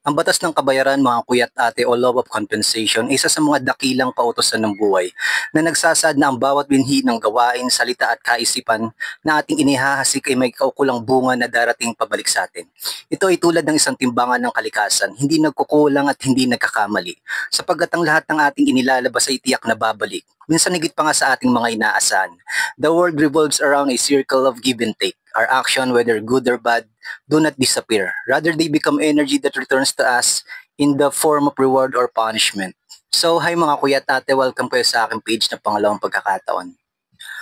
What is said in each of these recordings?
Ang batas ng kabayaran, mga kuya't ate, o law of compensation ay isa sa mga dakilang pautosan ng buhay na nagsasaad na ang bawat binhi ng gawain, salita at kaisipan na ating inihahasik ay may kaukulang bunga na darating pabalik sa atin. Ito ay tulad ng isang timbangan ng kalikasan, hindi nagkukulang at hindi nagkakamali, sapagkat ang lahat ng ating inilalabas ay tiyak na babalik. Minsan higit pa nga sa ating mga inaasahan. The world revolves around a circle of give and take. Our action, whether good or bad, do not disappear. Rather, they become energy that returns to us in the form of reward or punishment. So, hi mga kuya at ate, welcome kayo sa aking page na pangalawang pagkakataon.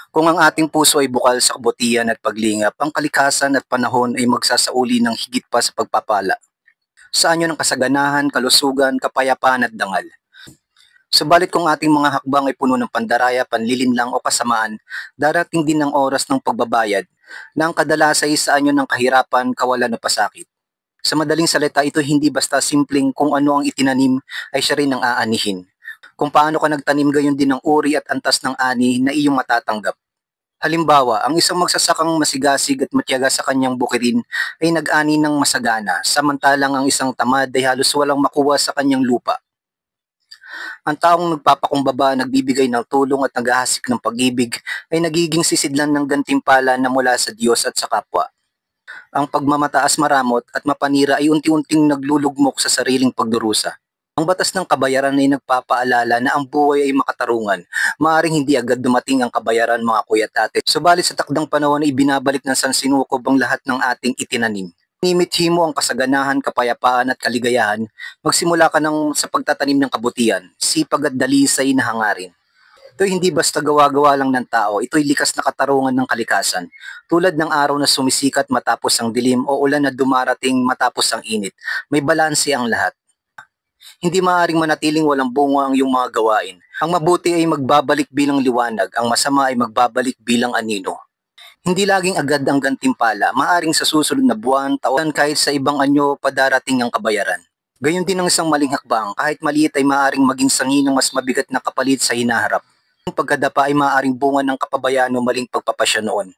Kung ang ating puso ay bukal sa kabutihan at paglingap, ang kalikasan at panahon ay magsasauli ng higit pa sa pagpapala. Sa anyo ng kasaganahan, kalusugan, kapayapaan at dangal. Subalit kung ating mga hakbang ay puno ng pandaraya, panlilinlang o kasamaan, darating din ang oras ng pagbabayad na ang kadalasay sa anyo ng kahirapan, kawalan o pasakit. Sa madaling salita, ito hindi basta simpleng kung ano ang itinanim ay siya rin ang aanihin. Kung paano ka nagtanim, gayon din ang uri at antas ng ani na iyong matatanggap. Halimbawa, ang isang magsasakang masigasig at matiyaga sa kanyang bukirin ay nag-ani ng masagana, samantalang ang isang tamad ay halos walang makuha sa kanyang lupa. Ang taong nagpapakumbaba, nagbibigay ng tulong at naghahasik ng pag-ibig ay nagiging sisidlan ng gantimpala na mula sa Diyos at sa kapwa. Ang pagmamataas maramot at mapanira ay unti-unting naglulugmok sa sariling pagdurusa. Ang batas ng kabayaran ay nagpapaalala na ang buhay ay makatarungan. Maaring hindi agad dumating ang kabayaran, mga kuya at ate. Subalit sa takdang panahon ay binabalik ng sansinukob ang lahat ng ating itinanim. Nimithi mo ang kasaganahan, kapayapaan at kaligayahan, magsimula ka sa pagtatanim ng kabutihan, sipag at dalisay na hangarin. Ito hindi basta gawa-gawa lang ng tao, ito'y likas na katarungan ng kalikasan. Tulad ng araw na sumisikat matapos ang dilim o ulan na dumarating matapos ang init, may balanse ang lahat. Hindi maaaring manatiling walang bunga ang iyong mga gawain. Ang mabuti ay magbabalik bilang liwanag, ang masama ay magbabalik bilang anino. Hindi laging agad ang gantimpala, maaring sa susunod na buwan, taon, kahit sa ibang anyo padarating ang kabayaran. Gayon din ang isang maling hakbang, kahit maliit ay maaring maging sangi ng mas mabigat na kapalit sa hinaharap. Ang pagkadapa ay maaring bunga ng kapabayaan o maling pagpapasya noon.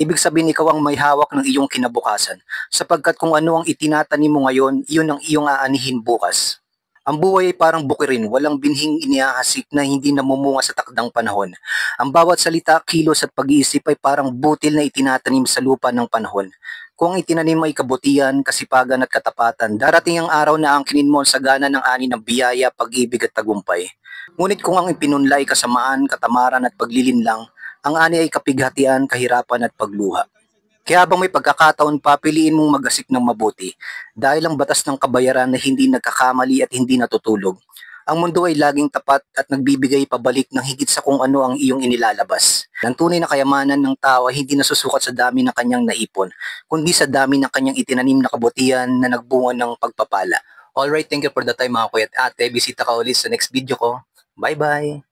Ibig sabihin ikaw ang may hawak ng iyong kinabukasan, sapagkat kung ano ang itinatanim mo ngayon, iyon ang iyong aanihin bukas. Ang buhay ay parang bukirin, walang binhing inihahasik na hindi namumunga sa takdang panahon. Ang bawat salita, kilos at pag-iisip ay parang butil na itinatanim sa lupa ng panahon. Kung ang itinanim ay kabutihan, kasipagan at katapatan, darating ang araw na angkinin mo ang sagana ng ani ng biyaya, pag-ibig at tagumpay. Ngunit kung ang ipinunla ay kasamaan, katamaran at paglilinlang, ang ani ay kapighatian, kahirapan at pagluha. Kaya habang may pagkakataon pa, piliin mong magasik ng mabuti dahil ang batas ng kabayaran na hindi nagkakamali at hindi natutulog. Ang mundo ay laging tapat at nagbibigay pabalik ng higit sa kung ano ang iyong inilalabas. Ang tunay na kayamanan ng tao ay hindi nasusukat sa dami ng kanyang naipon, kundi sa dami ng kanyang itinanim na kabutihan na nagbunga ng pagpapala. Alright, thank you for the time mga kuya at ate. Bisita ka ulit sa next video ko. Bye-bye!